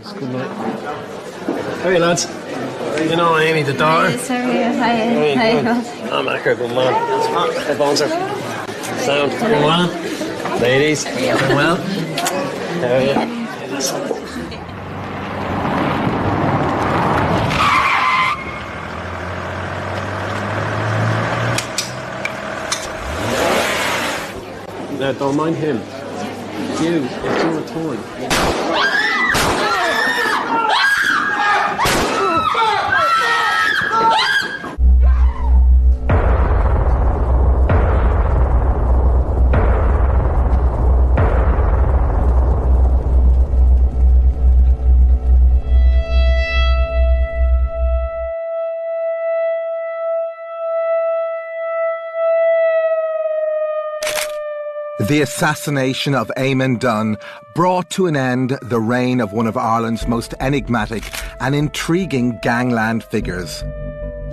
It's good night. Hey lads. You know Amy, the daughter? Hi, sorry. Hi. I'm Acker, good man. Hey, Bonser. Sound. Good man. Ladies. Doing well? How are you? No, don't mind him. It's you. It's your toy. The assassination of Eamonn Dunne brought to an end the reign of one of Ireland's most enigmatic and intriguing gangland figures.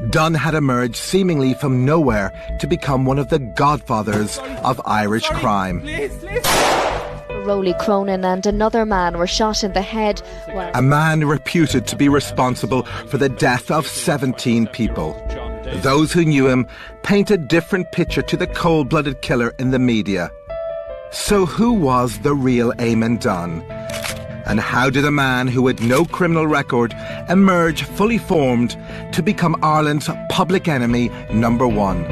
Dunne had emerged seemingly from nowhere to become one of the godfathers of Irish crime. Rolly Cronin and another man were shot in the head. A man reputed to be responsible for the death of 17 people. Those who knew him paint a different picture to the cold-blooded killer in the media. So who was the real Eamonn Dunne? And how did a man who had no criminal record emerge fully formed to become Ireland's public enemy number one?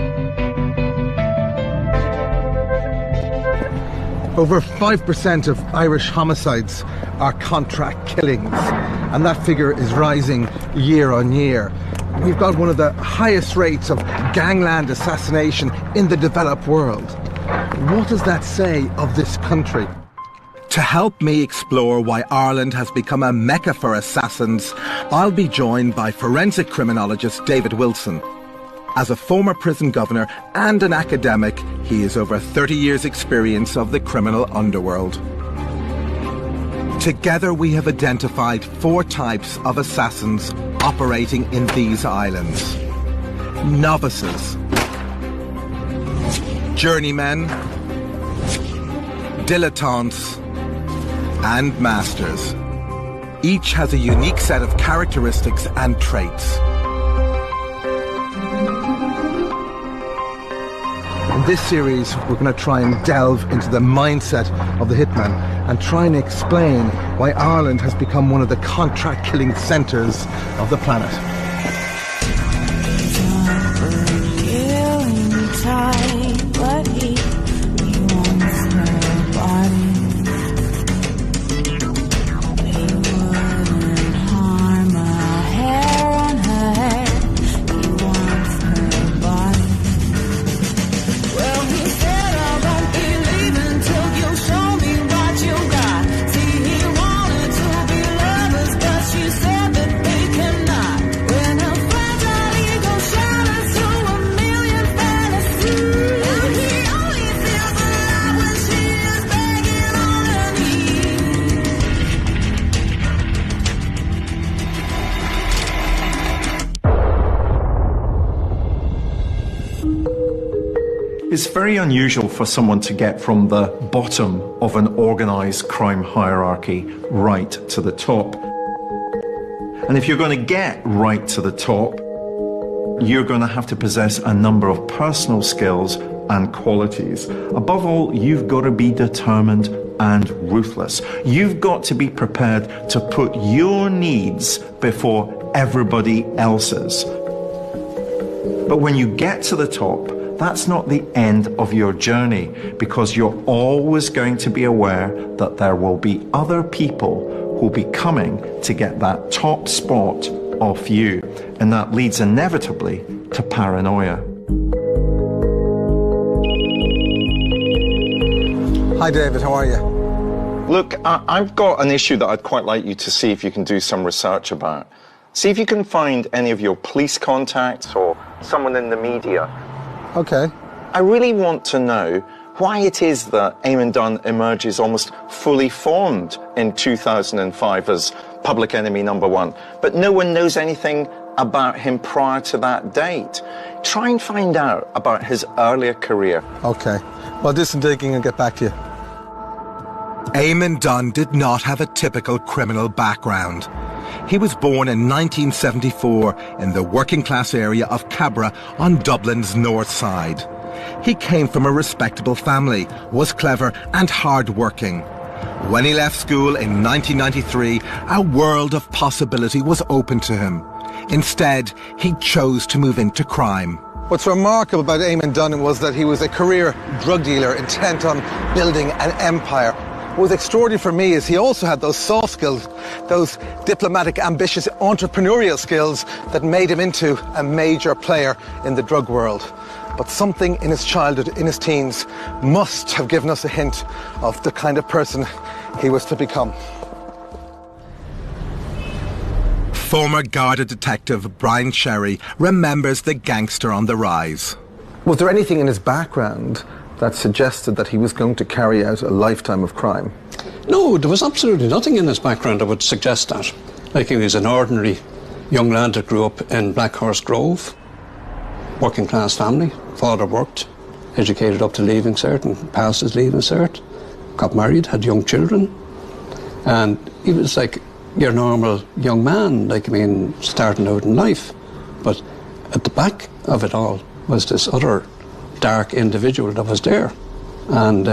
Over 5% of Irish homicides are contract killings, and that figure is rising year on year. We've got one of the highest rates of gangland assassination in the developed world. What does that say of this country? To help me explore why Ireland has become a mecca for assassins, I'll be joined by forensic criminologist David Wilson. As a former prison governor and an academic, he has over 30 years' experience of the criminal underworld. Together we have identified 4 types of assassins operating in these islands. Novices, journeymen, dilettantes, and masters. Each has a unique set of characteristics and traits. In this series, we're going to try and delve into the mindset of the hitman and try and explain why Ireland has become one of the contract-killing centres of the planet. It's very unusual for someone to get from the bottom of an organised crime hierarchy right to the top. And if you're going to get right to the top, you're going to have to possess a number of personal skills and qualities. Above all, you've got to be determined and ruthless. You've got to be prepared to put your needs before everybody else's. But when you get to the top, that's not the end of your journey, because you're always going to be aware that there will be other people who'll be coming to get that top spot off you. And that leads inevitably to paranoia. Hi David, how are you? Look, I've got an issue that I'd quite like you to see if you can do some research about. See if you can find any of your police contacts or someone in the media. Okay. I really want to know why it is that Eamonn Dunne emerges almost fully formed in 2005 as public enemy number one, but no one knows anything about him prior to that date. Try and find out about his earlier career. Okay. Well, do some digging and get back to you. Eamonn Dunne did not have a typical criminal background. He was born in 1974 in the working class area of Cabra on Dublin's north side. He came from a respectable family, was clever and hard-working. When he left school in 1993, a world of possibility was open to him. Instead, he chose to move into crime. What's remarkable about Eamonn Dunne was that he was a career drug dealer intent on building an empire. What was extraordinary for me is he also had those soft skills, those diplomatic, ambitious, entrepreneurial skills that made him into a major player in the drug world. But something in his childhood, in his teens, must have given us a hint of the kind of person he was to become. Former Garda detective Brian Sherry remembers the gangster on the rise. Was there anything in his background that suggested that he was going to carry out a lifetime of crime? No, there was absolutely nothing in his background that would suggest that. Like, he was an ordinary young lad that grew up in Blackhorse Grove, working class family. Father worked, educated up to leaving cert and passed his leaving cert, got married, had young children, and he was like your normal young man, like, I mean, starting out in life. But at the back of it all was this other dark individual that was there, and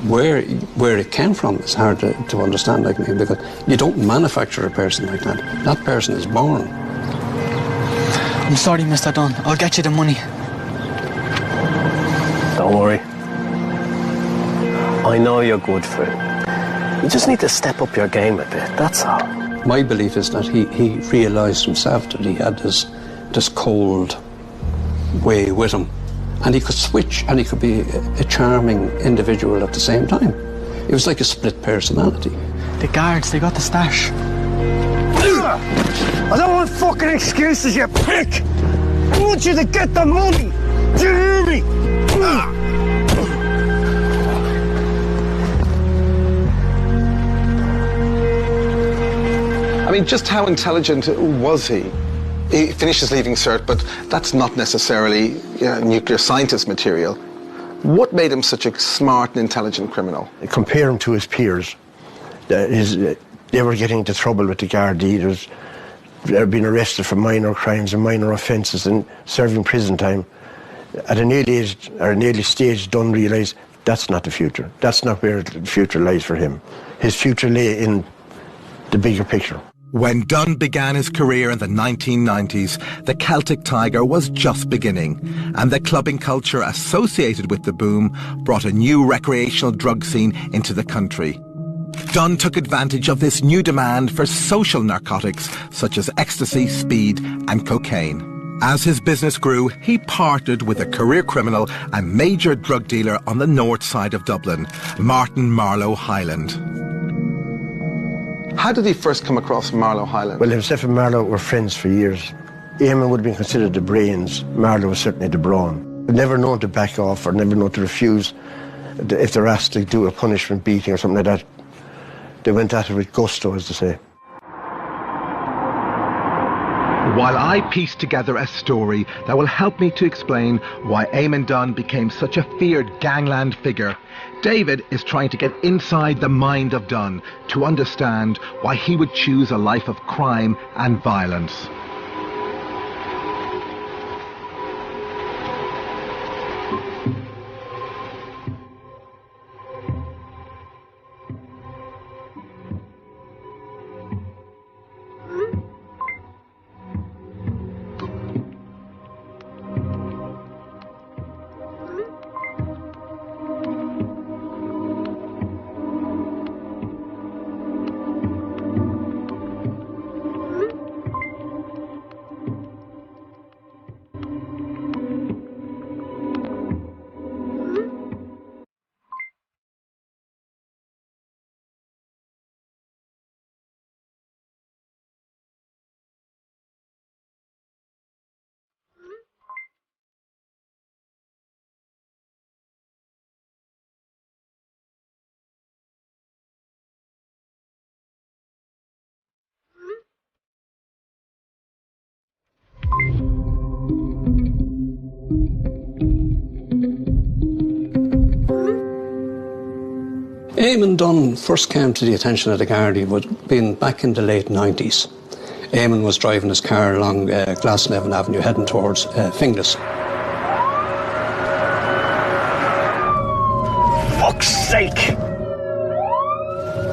where it came from is hard to understand, like, because you don't manufacture a person like that. That person is born. I'm sorry, Mr. Dunne. I'll get you the money. Don't worry. I know you're good for it. You just need to step up your game a bit, that's all. My belief is that he realised himself that he had this cold way with him, and he could switch, and he could be a charming individual at the same time. It was like a split personality. The guards, they got the stash. I don't want fucking excuses, you prick! I want you to get the money! Do you hear me? I mean, just how intelligent was he? He finished his leaving cert, but that's not necessarily nuclear scientist material. What made him such a smart and intelligent criminal? Compare him to his peers. They were getting into trouble with the Gardaí. They're being arrested for minor crimes and minor offences and serving prison time. At an early age, or an early stage, Dunne realised that's not the future. That's not where the future lies for him. His future lay in the bigger picture. When Dunne began his career in the 1990s, the Celtic Tiger was just beginning, and the clubbing culture associated with the boom brought a new recreational drug scene into the country. Dunne took advantage of this new demand for social narcotics such as ecstasy, speed and cocaine. As his business grew, he partnered with a career criminal and major drug dealer on the north side of Dublin, Martin Marlowe Hyland. How did he first come across Marlowe Hyland? Well, himself and Marlowe were friends for years. Eamonn would have been considered the brains. Marlowe was certainly the brawn. Never known to back off or never known to refuse. If they're asked to do a punishment beating or something like that, they went at it with gusto, as they say. While I piece together a story that will help me to explain why Eamonn Dunne became such a feared gangland figure, David is trying to get inside the mind of Dunne to understand why he would choose a life of crime and violence. Eamonn Dunne first came to the attention of the Gardaí would have been back in the late 90s. Eamonn was driving his car along Glasnevin Avenue heading towards Finglas. Fuck's sake!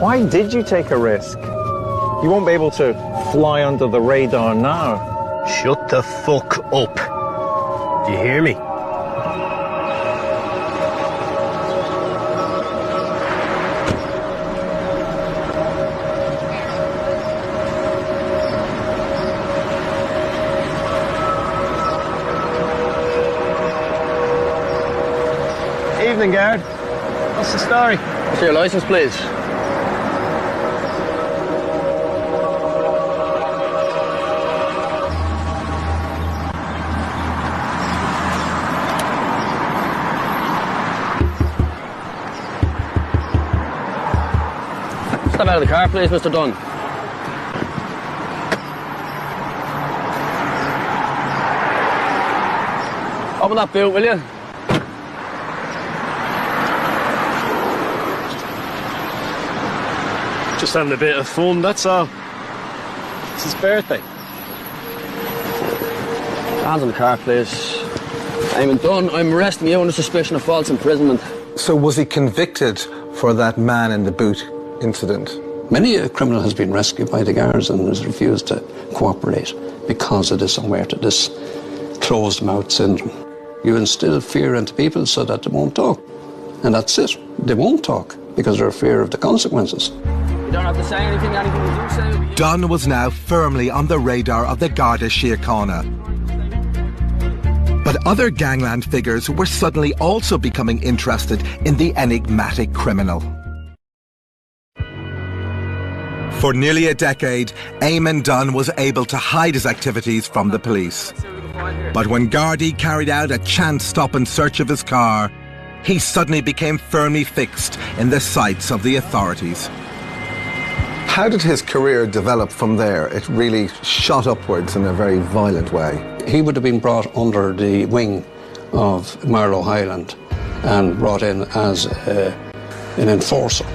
Why did you take a risk? You won't be able to fly under the radar now. Shut the fuck up. Do you hear me? Evening, guard. What's the story? What's your licence, please? Step out of the car, please, Mr. Dunne. Open that boot, will you? Just having a bit of fun, that's all. It's his birthday. Hands on the car, please. Eamonn Dunne, I'm arresting you under suspicion of false imprisonment. So was he convicted for that man in the boot incident? Many a criminal has been rescued by the guards and has refused to cooperate because of this unweird, this closed mouth syndrome. You instill fear into people so that they won't talk. And that's it. They won't talk because they're afraid of the consequences. You don't have to say anything we do say will be... Dunne was now firmly on the radar of the Garda Síochána. But other gangland figures were suddenly also becoming interested in the enigmatic criminal. For nearly a decade, Eamonn Dunne was able to hide his activities from the police. But when Gardaí carried out a chance stop and search of his car, he suddenly became firmly fixed in the sights of the authorities. How did his career develop from there? It really shot upwards in a very violent way. He would have been brought under the wing of Marlow Highland and brought in as an enforcer.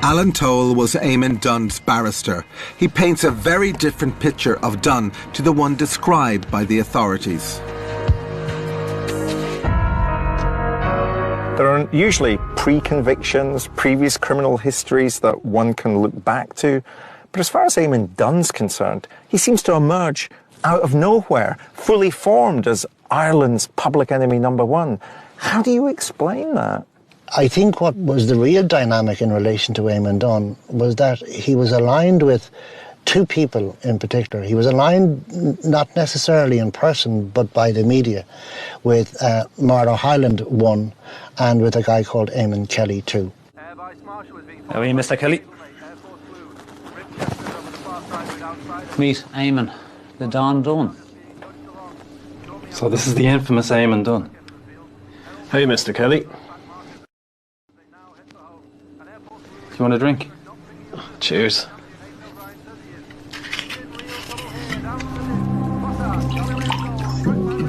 Alan Toll was Eamonn Dunne's barrister. He paints a very different picture of Dunne to the one described by the authorities. There are usually pre-convictions, previous criminal histories that one can look back to. But as far as Eamonn Dunne's concerned, he seems to emerge out of nowhere, fully formed as Ireland's public enemy number one. How do you explain that? I think what was the real dynamic in relation to Eamonn Dunne was that he was aligned with two people in particular. He was aligned not necessarily in person but by the media with Marlow Highland 1 and with a guy called Eamon Kelly 2. How are you, Mr. Kelly? Meet Eamon, the Don Dunne. So this is the infamous Eamonn Dunne. Hey, Mr. Kelly. Do you want a drink? Cheers.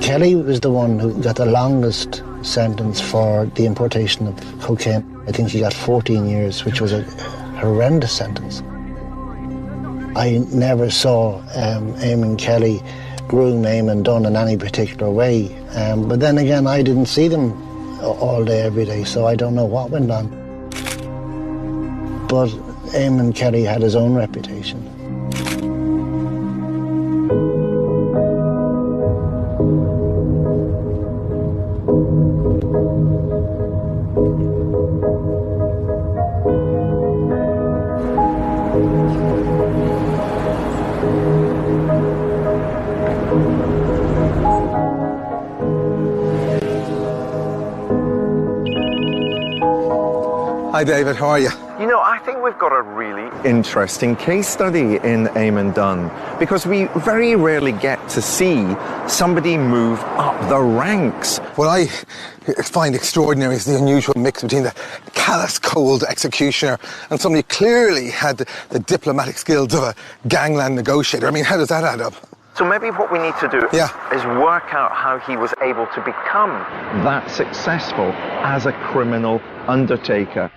Kelly was the one who got the longest sentence for the importation of cocaine. I think he got 14 years, which was a horrendous sentence. I never saw Eamon Kelly groom Eamonn Dunne in any particular way. But then again, I didn't see them all day, every day, so I don't know what went on. But Eamon Kelly had his own reputation. Hi David, how are you? You know, I think we've got a really interesting case study in Eamonn Dunne, because we very rarely get to see somebody move up the ranks. What I find extraordinary is the unusual mix between the callous, cold executioner and somebody who clearly had the diplomatic skills of a gangland negotiator. I mean, how does that add up? So maybe what we need to do is work out how he was able to become that successful as a criminal undertaker.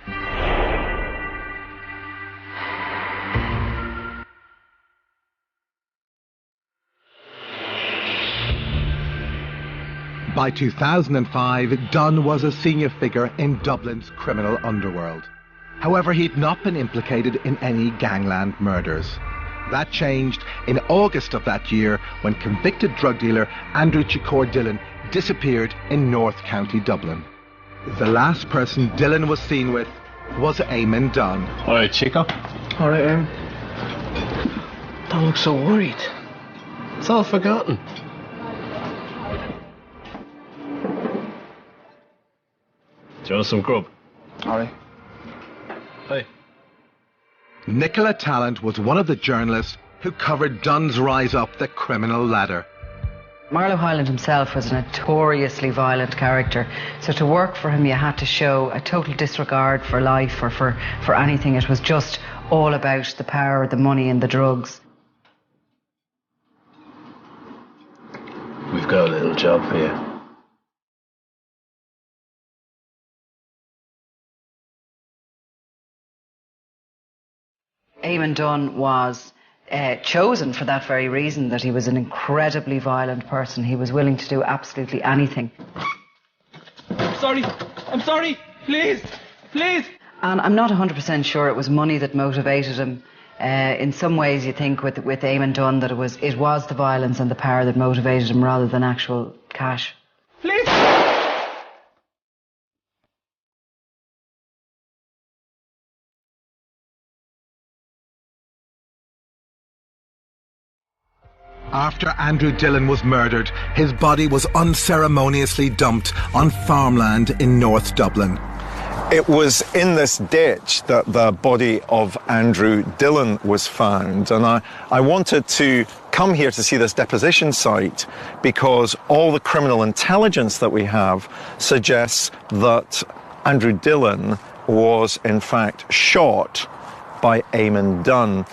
By 2005, Dunne was a senior figure in Dublin's criminal underworld. However, he'd not been implicated in any gangland murders. That changed in August of that year when convicted drug dealer Andrew Dillon disappeared in North County Dublin. The last person Dillon was seen with was Eamonn Dunne. All right, Chico. All right, Aaron. Don't look so worried. It's all forgotten. Do you want some grub? All right. Hey. Nicola Tallant was one of the journalists who covered Dunne's rise up the criminal ladder. Marlowe Hyland himself was a notoriously violent character, so to work for him you had to show a total disregard for life or for anything. It was just all about the power, the money and the drugs. We've got a little job for you. Eamonn Dunne was chosen for that very reason, that he was an incredibly violent person. He was willing to do absolutely anything. I'm sorry, please. And I'm not 100% sure it was money that motivated him. In some ways you think with Eamonn Dunne that it was the violence and the power that motivated him rather than actual cash. Please. After Andrew Dillon was murdered, his body was unceremoniously dumped on farmland in North Dublin. It was in this ditch that the body of Andrew Dillon was found, and I wanted to come here to see this deposition site because all the criminal intelligence that we have suggests that Andrew Dillon was in fact shot by Eamonn Dunne.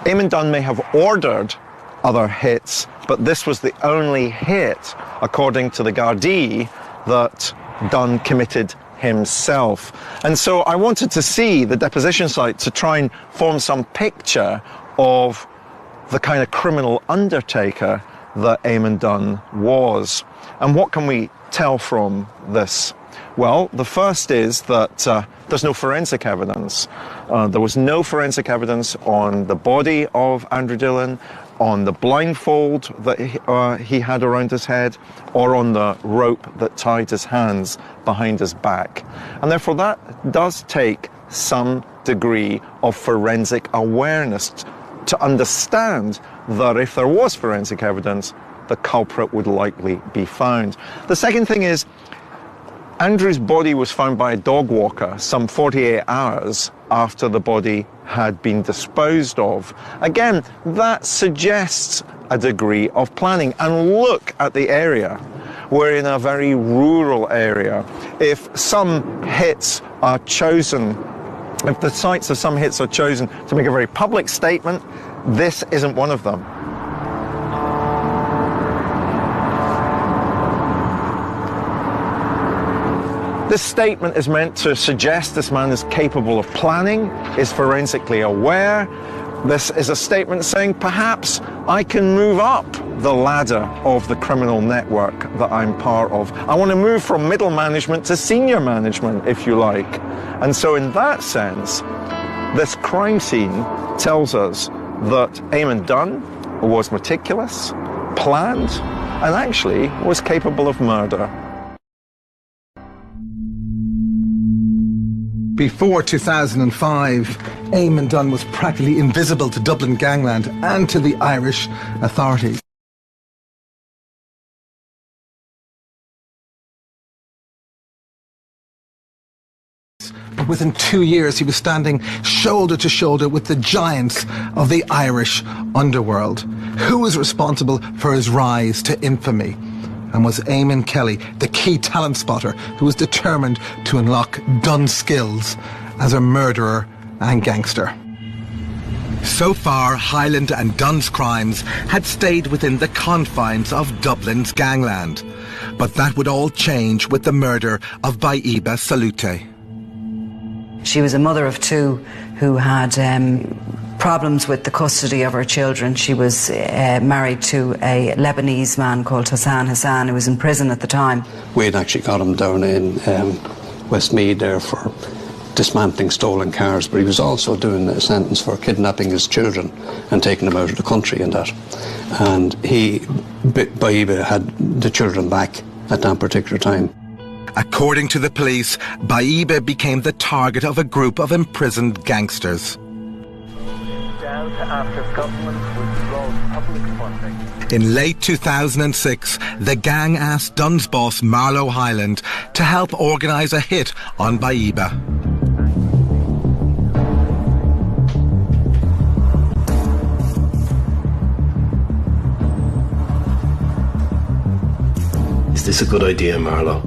Eamonn Dunne may have ordered other hits, but this was the only hit, according to the Gardaí, that Dunne committed himself. And so I wanted to see the deposition site to try and form some picture of the kind of criminal undertaker that Eamonn Dunne was. And what can we tell from this? Well, the first is that there's no forensic evidence. There was no forensic evidence on the body of Andrew Dillon, on the blindfold that he had around his head, or on the rope that tied his hands behind his back. And therefore that does take some degree of forensic awareness to understand that if there was forensic evidence, the culprit would likely be found. The second thing is, Andrew's body was found by a dog walker some 48 hours after the body had been disposed of. Again, that suggests a degree of planning. And look at the area. We're in a very rural area. If some hits are chosen, if the sites of some hits are chosen to make a very public statement, this isn't one of them. This statement is meant to suggest this man is capable of planning, is forensically aware. This is a statement saying, perhaps I can move up the ladder of the criminal network that I'm part of. I want to move from middle management to senior management, if you like. And so in that sense, this crime scene tells us that Eamonn Dunne was meticulous, planned, and actually was capable of murder. Before 2005, Eamonn Dunne was practically invisible to Dublin gangland and to the Irish authorities. but within 2 years he was standing shoulder to shoulder with the giants of the Irish underworld. Who was responsible for his rise to infamy? And was Eamonn Kelly the key talent spotter who was determined to unlock Dunne's skills as a murderer and gangster? So far, Hyland and Dunne's crimes had stayed within the confines of Dublin's gangland. But that would all change with the murder of Baiba Salute. She was a mother of two who had problems with the custody of her children. She was married to a Lebanese man called Hassan, who was in prison at the time. We had actually got him down in Westmead there for dismantling stolen cars, but he was also doing a sentence for kidnapping his children and taking them out of the country and that. And Baiba had the children back at that particular time. According to the police, Baiba became the target of a group of imprisoned gangsters. In late 2006, the gang asked Dunne's boss Marlo Hyland to help organise a hit on Baiba. Is this a good idea, Marlo?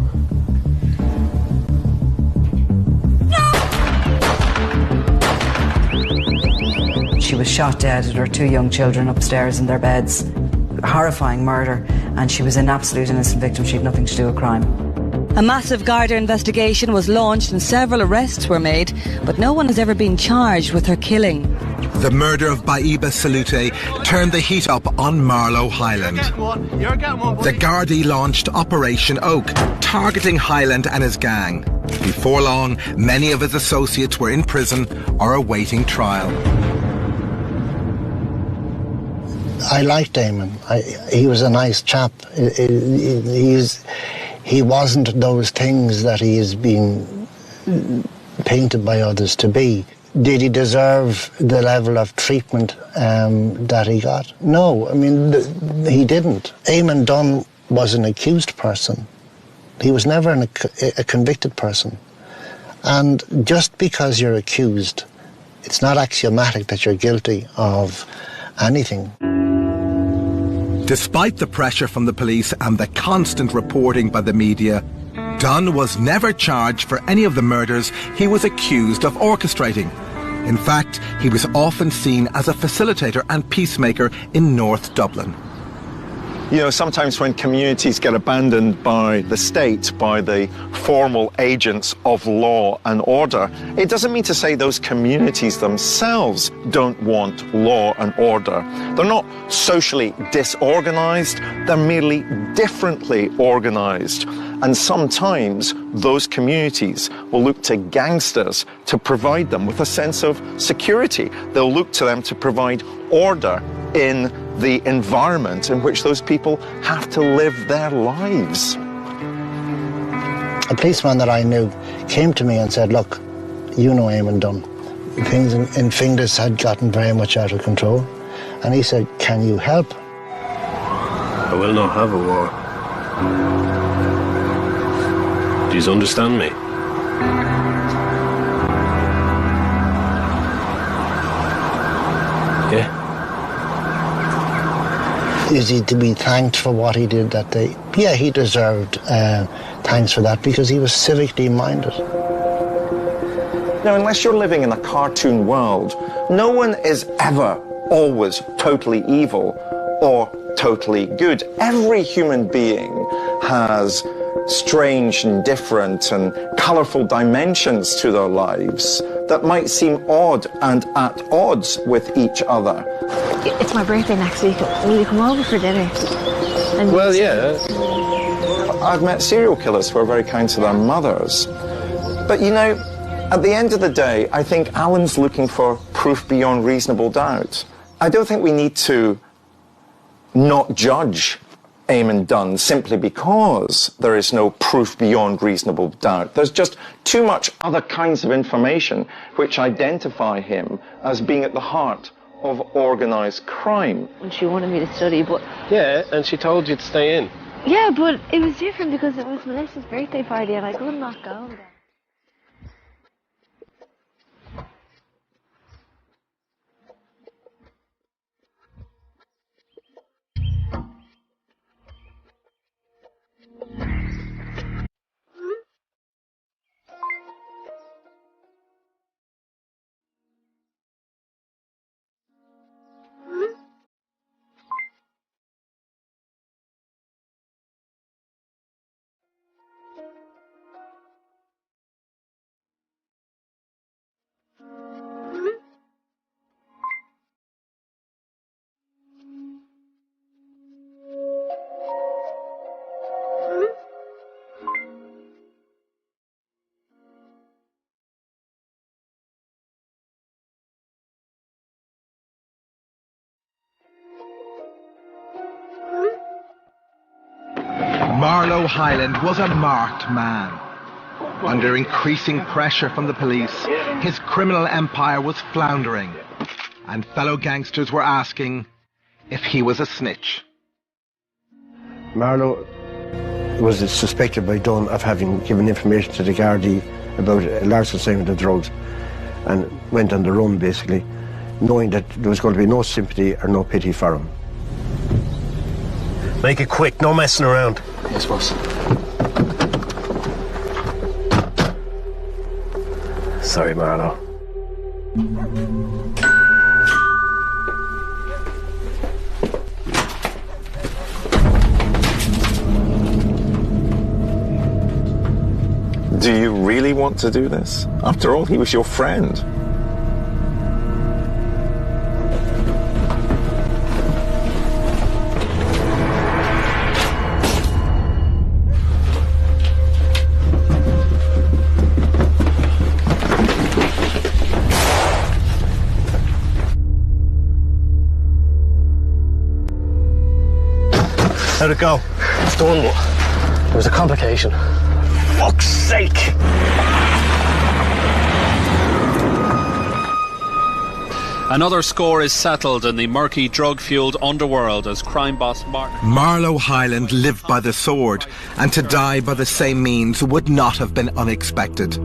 She was shot dead and her two young children upstairs in their beds. Horrifying murder, and she was an absolute innocent victim. She had nothing to do with crime. A massive Garda investigation was launched and several arrests were made, but no one has ever been charged with her killing. The murder of Baiba Salute turned the heat up on Marlo Hyland. The Gardaí launched Operation Oak, targeting Hyland and his gang. Before long, many of his associates were in prison or awaiting trial. I liked Eamonn. He was a nice chap. He wasn't those things that he is being painted by others to be. Did he deserve the level of treatment that he got? No, I mean, he didn't. Eamonn Dunne was an accused person. He was never a convicted person. And just because you're accused, it's not axiomatic that you're guilty of anything. Despite the pressure from the police and the constant reporting by the media, Dunne was never charged for any of the murders he was accused of orchestrating. In fact, he was often seen as a facilitator and peacemaker in North Dublin. You know, sometimes when communities get abandoned by the state, by the formal agents of law and order, it doesn't mean to say those communities themselves don't want law and order. They're not socially disorganized, they're merely differently organized. And sometimes those communities will look to gangsters to provide them with a sense of security. They'll look to them to provide order in the environment in which those people have to live their lives. A policeman that I knew came to me and said, look, you know Eamonn Dunne. Things in Finglas had gotten very much out of control. And he said, can you help? I will not have a war. Do you understand me? Yeah. Is he to be thanked for what he did that day? Yeah, he deserved thanks for that because he was civically minded. Now, unless you're living in a cartoon world, no one is ever always totally evil or totally good. Every human being has strange and different and colourful dimensions to their lives that might seem odd and at odds with each other. It's my birthday next week. Will you come over for dinner? Well, yeah. I've met serial killers who are very kind to their mothers. But, you know, at the end of the day, I think Alan's looking for proof beyond reasonable doubt. I don't think we need to not judge Eamonn Dunne simply because there is no proof beyond reasonable doubt. There's just too much other kinds of information which identify him as being at the heart of organised crime. And she wanted me to study, but... Yeah, and she told you to stay in. Yeah, but it was different because it was Melissa's birthday party and I could not go there. Marlowe Hyland was a marked man. Under increasing pressure from the police, his criminal empire was floundering, and fellow gangsters were asking if he was a snitch. Marlowe was suspected by Dunne of having given information to the Gardaí about a large consignment of drugs, and went on the run basically, knowing that there was going to be no sympathy or no pity for him. Make it quick, no messing around. Yes, boss. Sorry, Marlowe. Do you really want to do this? After all, he was your friend. How'd it go? It's done, but there was a complication. Fuck's sake! Another score is settled in the murky, drug-fuelled underworld as crime boss Marlowe Hyland lived by the sword, and to die by the same means would not have been unexpected.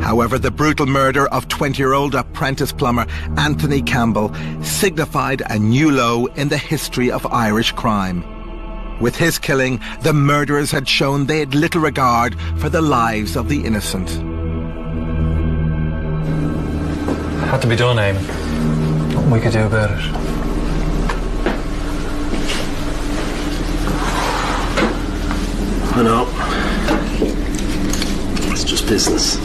However, the brutal murder of 20-year-old apprentice plumber Anthony Campbell signified a new low in the history of Irish crime. With his killing, the murderers had shown they had little regard for the lives of the innocent. Had to be done, Eamonn. Nothing we could do about it. I know. It's just business.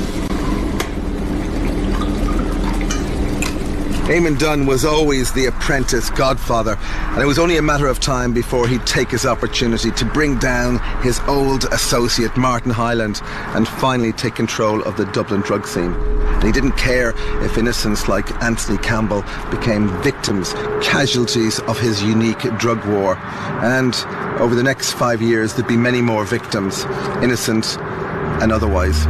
Eamonn Dunne was always the apprentice godfather, and it was only a matter of time before he'd take his opportunity to bring down his old associate Martin Hyland and finally take control of the Dublin drug scene. And he didn't care if innocents like Anthony Campbell became victims, casualties of his unique drug war. And over the next 5 years there'd be many more victims, innocent and otherwise.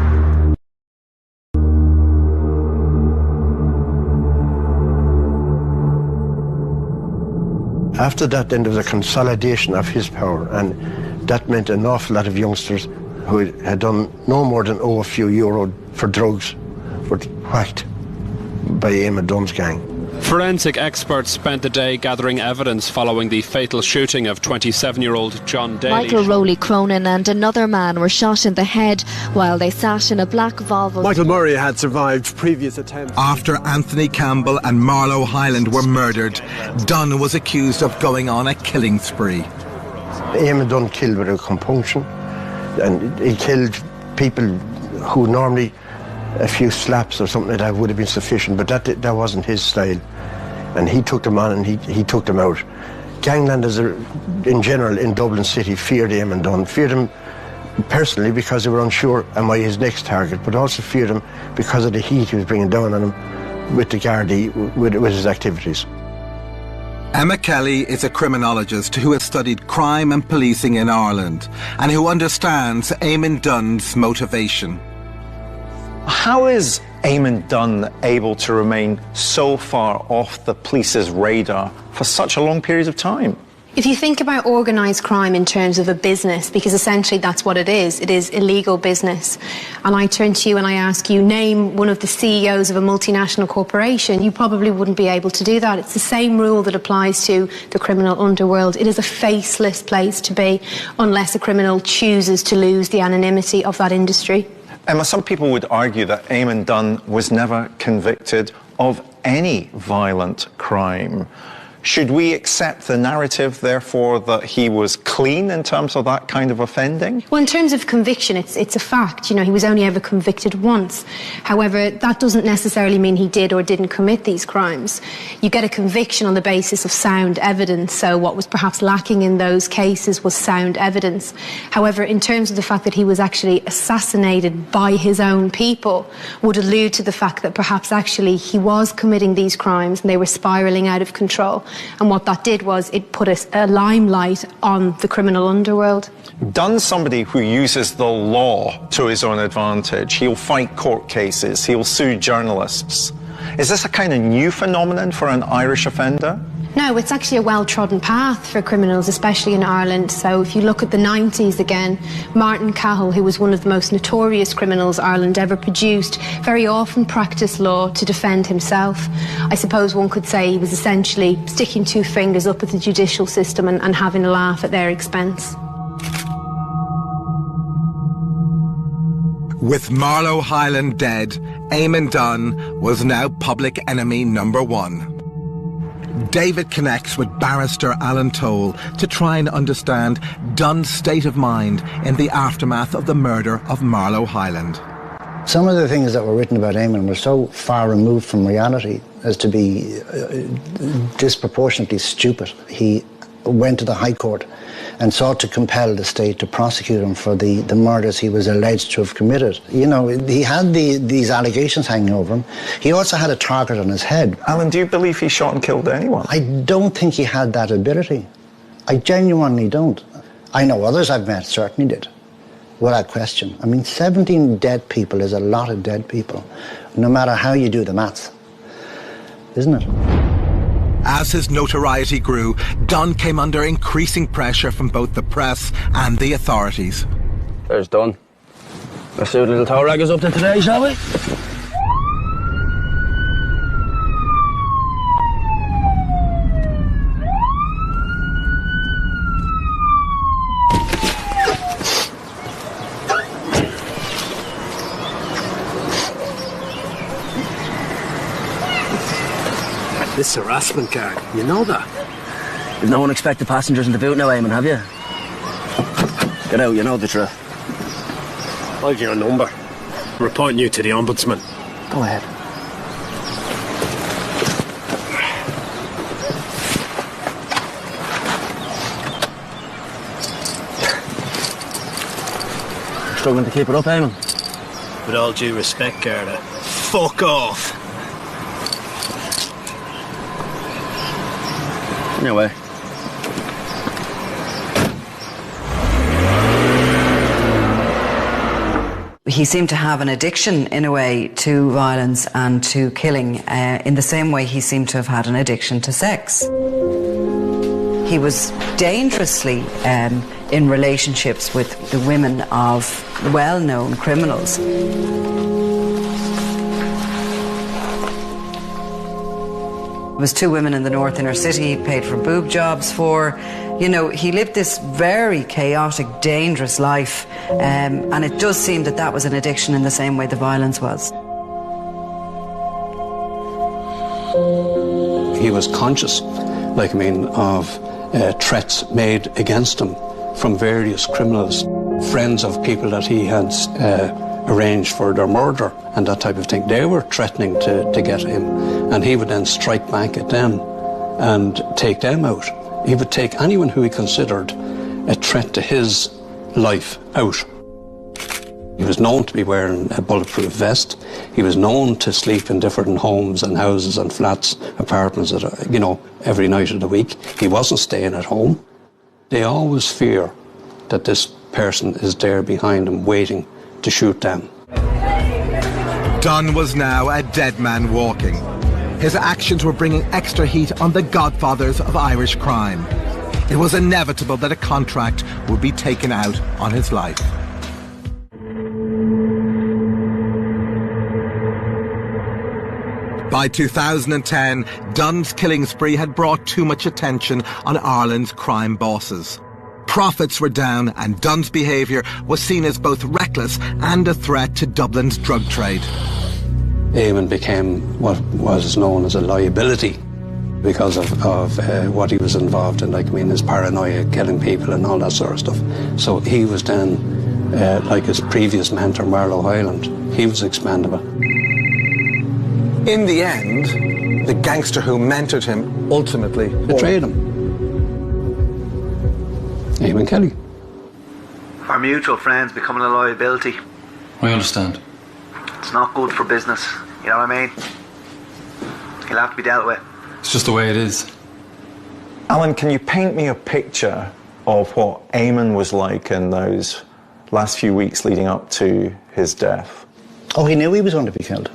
After that, then there was a consolidation of his power, and that meant an awful lot of youngsters who had done no more than a few euro for drugs were whacked by Eamonn Dunne's gang. Forensic experts spent the day gathering evidence following the fatal shooting of 27-year-old John Daly. Michael Rowley Cronin and another man were shot in the head while they sat in a black Volvo. Michael Murray had survived previous attempts. After Anthony Campbell and Marlowe Hyland were murdered, Dunne was accused of going on a killing spree. Eamonn Dunne killed with a compunction, and he killed people who normally a few slaps or something like that would have been sufficient, but that wasn't his style. And he took them on and he took them out. Ganglanders in general in Dublin City feared Eamonn Dunne, feared him personally because they were unsure am I his next target, but also feared him because of the heat he was bringing down on them with the Gardaí, with his activities. Emma Kelly is a criminologist who has studied crime and policing in Ireland and who understands Eamonn Dunne's motivation. How is Eamonn Dunne able to remain so far off the police's radar for such a long period of time? If you think about organised crime in terms of a business, because essentially that's what it is illegal business, and I turn to you and I ask you, name one of the CEOs of a multinational corporation, you probably wouldn't be able to do that. It's the same rule that applies to the criminal underworld. It is a faceless place to be unless a criminal chooses to lose the anonymity of that industry. Emma, some people would argue that Eamonn Dunne was never convicted of any violent crime. Should we accept the narrative, therefore, that he was clean in terms of that kind of offending? Well, in terms of conviction, it's a fact. You know, he was only ever convicted once. However, that doesn't necessarily mean he did or didn't commit these crimes. You get a conviction on the basis of sound evidence, so what was perhaps lacking in those cases was sound evidence. However, in terms of the fact that he was actually assassinated by his own people, would allude to the fact that perhaps actually he was committing these crimes and they were spiralling out of control. And what that did was it put a limelight on the criminal underworld. Dunne's somebody who uses the law to his own advantage. He'll fight court cases, he'll sue journalists. Is this a kind of new phenomenon for an Irish offender? No, it's actually a well-trodden path for criminals, especially in Ireland. So if you look at the 90s again, Martin Cahill, who was one of the most notorious criminals Ireland ever produced, very often practiced law to defend himself. I suppose one could say he was essentially sticking two fingers up at the judicial system and having a laugh at their expense. With Marlow Hyland dead, Eamonn Dunne was now public enemy number one. David connects with barrister Alan Toll to try and understand Dunne's state of mind in the aftermath of the murder of Marlow Hyland. Some of the things that were written about Eamonn were so far removed from reality as to be disproportionately stupid. He went to the High Court and sought to compel the state to prosecute him for the murders he was alleged to have committed. You know, he had these allegations hanging over him. He also had a target on his head. Alan, do you believe he shot and killed anyone? I don't think he had that ability. I genuinely don't. I know others I've met certainly did, without question. I mean, 17 dead people is a lot of dead people, no matter how you do the maths, isn't it? As his notoriety grew, Dunne came under increasing pressure from both the press and the authorities. There's Dunne. Let's see what little tow rag is up to today, shall we? This harassment card, you know that? You've no unexpected passengers in the boot now, Eamon, have you? Get out, you know the truth. I've your number. Reporting you to the Ombudsman. Go ahead. Struggling to keep it up, Eamon? With all due respect, Garda, fuck off. Anyway. He seemed to have an addiction, in a way, to violence and to killing, in the same way he seemed to have had an addiction to sex. He was dangerously in relationships with the women of well-known criminals. There was two women in the North Inner City he paid for boob jobs for. You know, he lived this very chaotic, dangerous life, and it does seem that that was an addiction in the same way the violence was. He was conscious, of threats made against him from various criminals, friends of people that he had arranged for their murder and that type of thing. They were threatening to get him, and he would then strike back at them and take them out. He would take anyone who he considered a threat to his life out. He was known to be wearing a bulletproof vest. He was known to sleep in different homes and houses and flats, apartments, every night of the week. He wasn't staying at home. They always fear that this person is there behind them waiting to shoot them. Dunne was now a dead man walking. His actions were bringing extra heat on the godfathers of Irish crime. It was inevitable that a contract would be taken out on his life. By 2010, Dunne's killing spree had brought too much attention on Ireland's crime bosses. Profits were down and Dunne's behaviour was seen as both reckless and a threat to Dublin's drug trade. Eamon became what was known as a liability because of what he was involved in, his paranoia, killing people and all that sort of stuff. So he was then, like his previous mentor, Marlow Hyland, he was expendable. In the end, the gangster who mentored him ultimately betrayed him. Eamon Kelly. Our mutual friends becoming a liability. I understand. It's not good for business, you know what I mean? He'll have to be dealt with. It's just the way it is. Alan, can you paint me a picture of what Eamonn was like in those last few weeks leading up to his death? Oh, he knew he was going to be killed.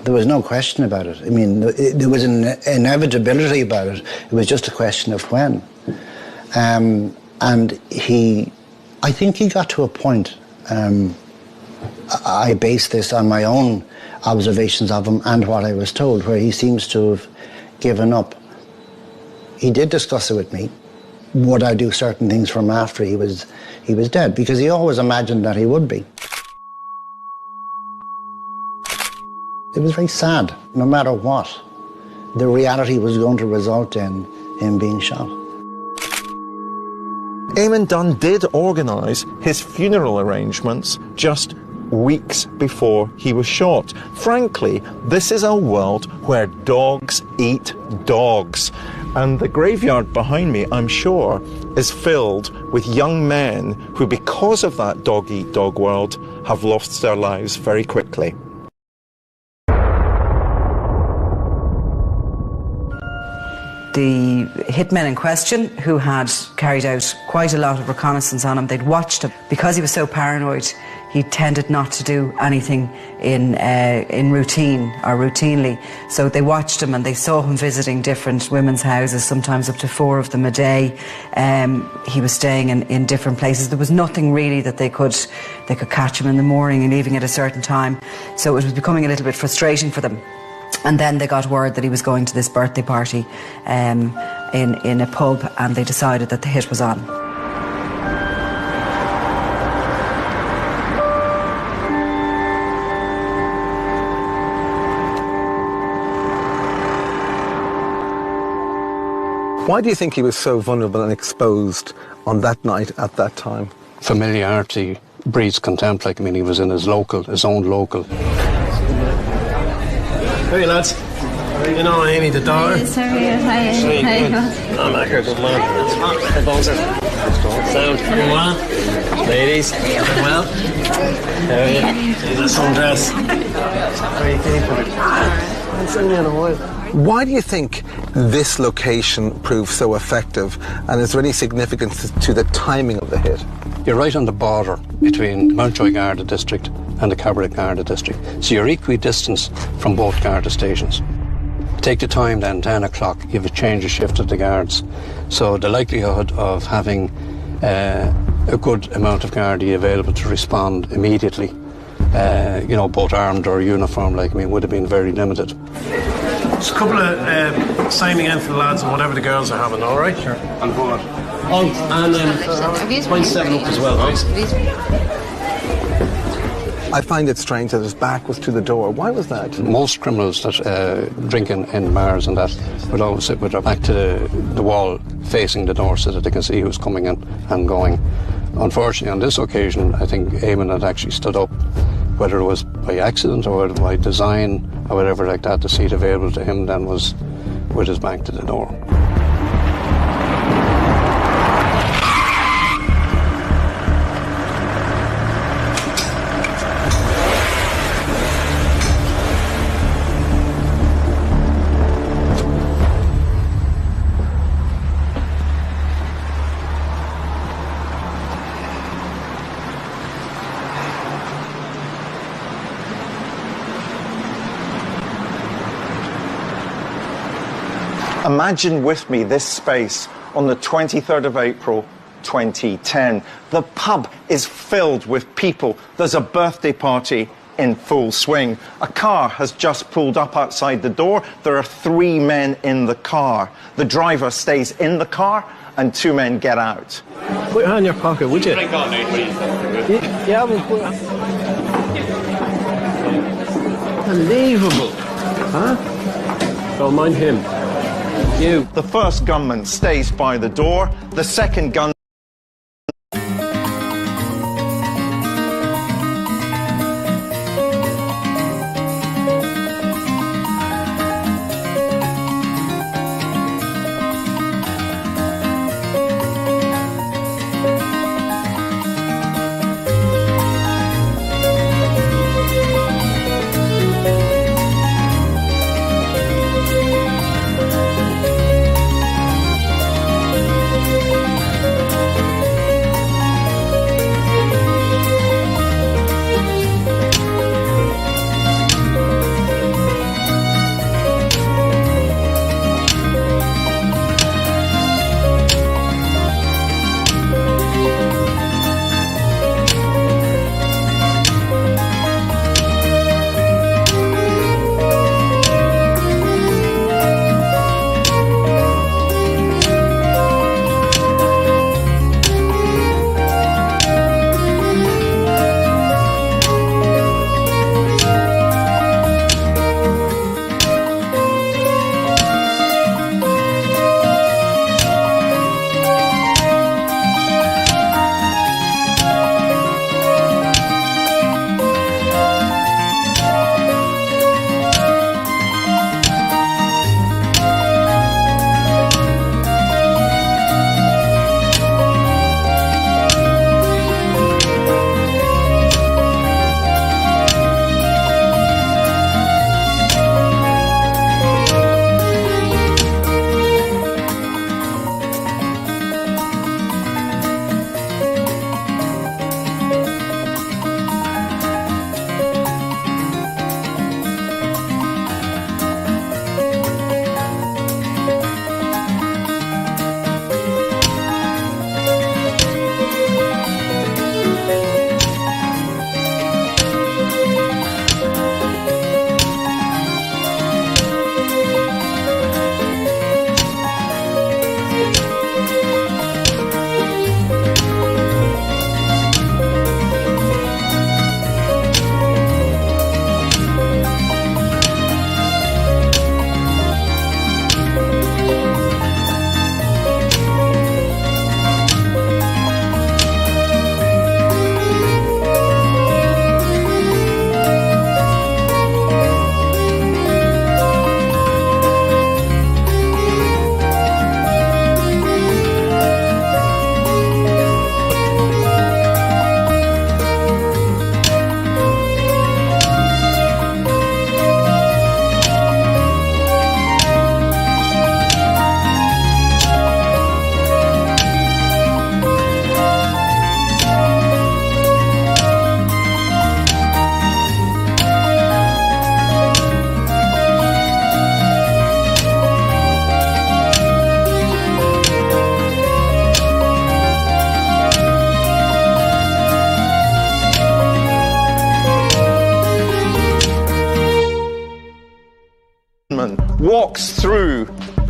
There was no question about it. I mean, there was an inevitability about it. It was just a question of when. And I think he got to a point, I base this on my own observations of him and what I was told, where he seems to have given up. He did discuss it with me. Would I do certain things for him after he was dead? Because he always imagined that he would be. It was very sad, no matter what. The reality was going to result in him being shot. Eamonn Dunne did organise his funeral arrangements just weeks before he was shot. Frankly, this is a world where dogs eat dogs. And the graveyard behind me, I'm sure, is filled with young men who, because of that dog-eat-dog world, have lost their lives very quickly. The hitmen in question, who had carried out quite a lot of reconnaissance on him, they'd watched him. Because he was so paranoid, he tended not to do anything in routine or routinely. So they watched him and they saw him visiting different women's houses, sometimes up to 4 of them a day. He was staying in different places. There was nothing really that they could catch him in the morning and leaving at a certain time. So it was becoming a little bit frustrating for them. And then they got word that he was going to this birthday party in a pub, and they decided that the hit was on. Why do you think he was so vulnerable and exposed on that night at that time? Familiarity breeds contempt. Like, I mean, he was in his own local. Hey lads, you know Amy the daughter? Yes, sorry, hi. I'm back here, good man. Hey, Bouncer. Sound, very well. Ladies, very well. How are you? Jesus, undress. How are you keeping? I've seen you in a while. Why do you think this location proved so effective, and is there any significance to the timing of the hit? You're right on the border between Mountjoy Garda district and the Cabrera Garda district, so you're equidistant from both Garda stations. Take the time then, 10 o'clock, you have a change of shift of the guards, so the likelihood of having a good amount of Gardaí available to respond immediately, both armed or uniformed, would have been very limited. Just a couple of signing in for the lads and whatever the girls are having, all right? Sure. On board. Oh, and point 7 up as well, guys. I find it strange that his back was to the door. Why was that? Most criminals that drink in bars and that would always sit with their back to the wall, facing the door, so that they can see who's coming in and going. Unfortunately, on this occasion, I think Eamonn had actually stood up, whether it was by accident or by design or whatever like that. The seat available to him then was with his back to the door. Imagine with me this space on the 23rd of April 2010. The pub is filled with people. There's a birthday party in full swing. A car has just pulled up outside the door. There are 3 men in the car. The driver stays in the car and 2 men get out. Put your hand in your pocket, would you? Yeah, unbelievable. Huh? Don't mind him. You. The first gunman stays by the door. The second gunman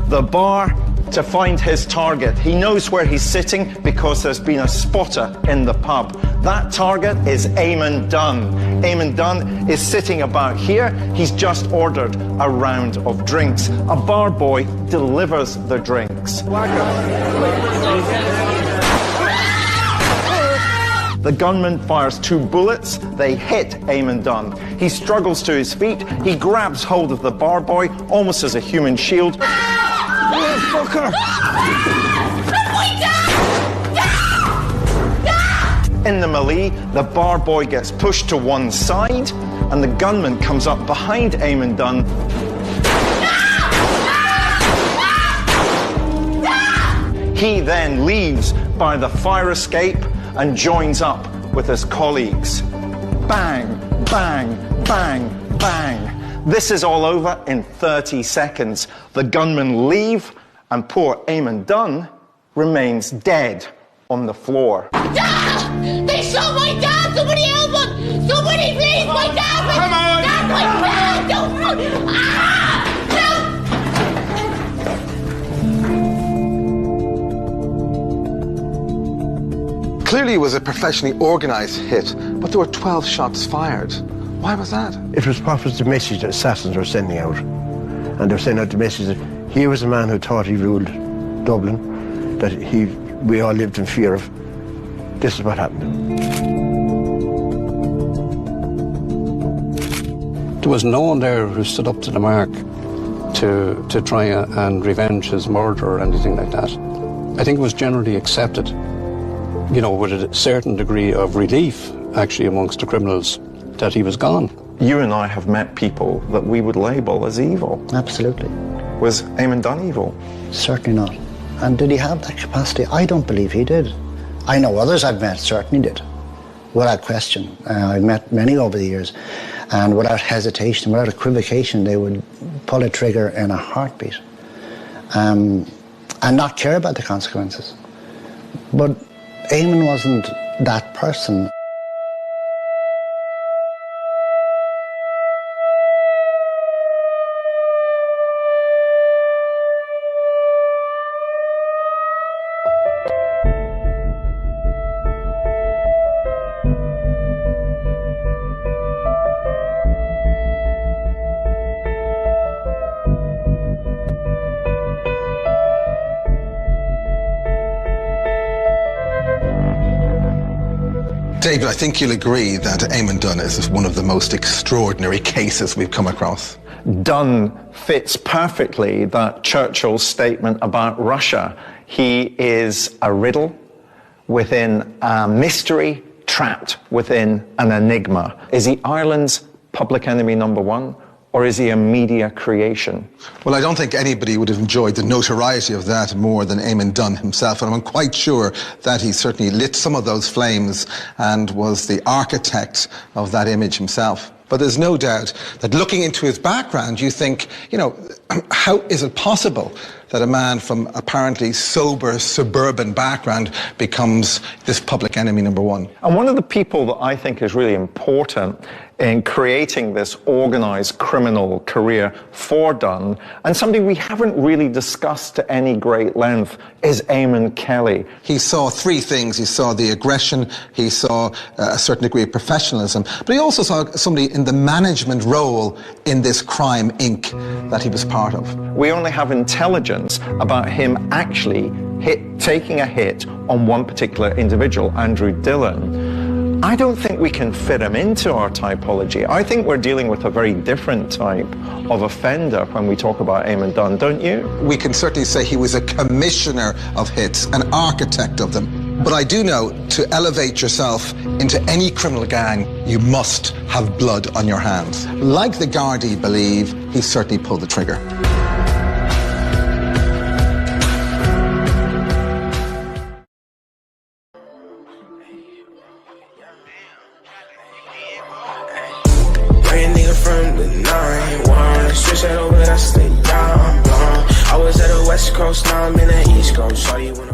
the bar to find his target. He knows where he's sitting because there's been a spotter in the pub. That target is Eamonn Dunne. Eamonn Dunne is sitting about here. He's just ordered a round of drinks. A bar boy delivers the drinks. The gunman fires 2 bullets. They hit Eamonn Dunne. He struggles to his feet. He grabs hold of the bar boy almost as a human shield. Fucker! In the melee, the bar boy gets pushed to one side, and the gunman comes up behind Eamonn Dunne. He then leaves by the fire escape and joins up with his colleagues. Bang, bang, bang, bang. This is all over in 30 seconds. The gunmen leave, and poor Eamonn Dunne remains dead on the floor. Dad! They shot my dad! Somebody help him! Somebody please! My dad! Come on! Dad, my dad! Don't run! Ah! Help! Clearly it was a professionally organised hit, but there were 12 shots fired. Why was that? It was probably the message that assassins were sending out. And they were sending out the message that he was a man who thought he ruled Dublin, that we all lived in fear of. This is what happened. There was no one there who stood up to the mark to try and revenge his murder or anything like that. I think it was generally accepted, you know, with a certain degree of relief, actually, amongst the criminals, that he was gone. You and I have met people that we would label as evil. Absolutely. Was Eamonn Dunne evil? Certainly not. And did he have that capacity? I don't believe he did. I know others I've met certainly did, without question. I've met many over the years, and without hesitation, without equivocation, they would pull a trigger in a heartbeat and not care about the consequences. But Eamonn wasn't that person. David, I think you'll agree that Eamonn Dunne is one of the most extraordinary cases we've come across. Dunne fits perfectly that Churchill's statement about Russia. He is a riddle within a mystery, trapped within an enigma. Is he Ireland's public enemy number 1? Or is he a media creation? Well, I don't think anybody would have enjoyed the notoriety of that more than Eamonn Dunne himself, and I'm quite sure that he certainly lit some of those flames and was the architect of that image himself. But there's no doubt that looking into his background, you think, you know, how is it possible that a man from apparently sober suburban background becomes this public enemy number 1? And one of the people that I think is really important in creating this organised criminal career for Dunne, and something we haven't really discussed to any great length, is Eamon Kelly. He saw 3 things. He saw the aggression, he saw a certain degree of professionalism, but he also saw somebody in the management role in this crime Inc. that he was part of. We only have intelligence about him actually taking a hit on one particular individual, Andrew Dillon. I don't think we can fit him into our typology. I think we're dealing with a very different type of offender when we talk about Eamonn Dunne, don't you? We can certainly say he was a commissioner of hits, an architect of them. But I do know, to elevate yourself into any criminal gang, you must have blood on your hands. Like the Gardaí believe, he certainly pulled the trigger. From the 9-1, switch that over, that's the young blonde. I was at the West Coast, now I'm in the East Coast. Saw you when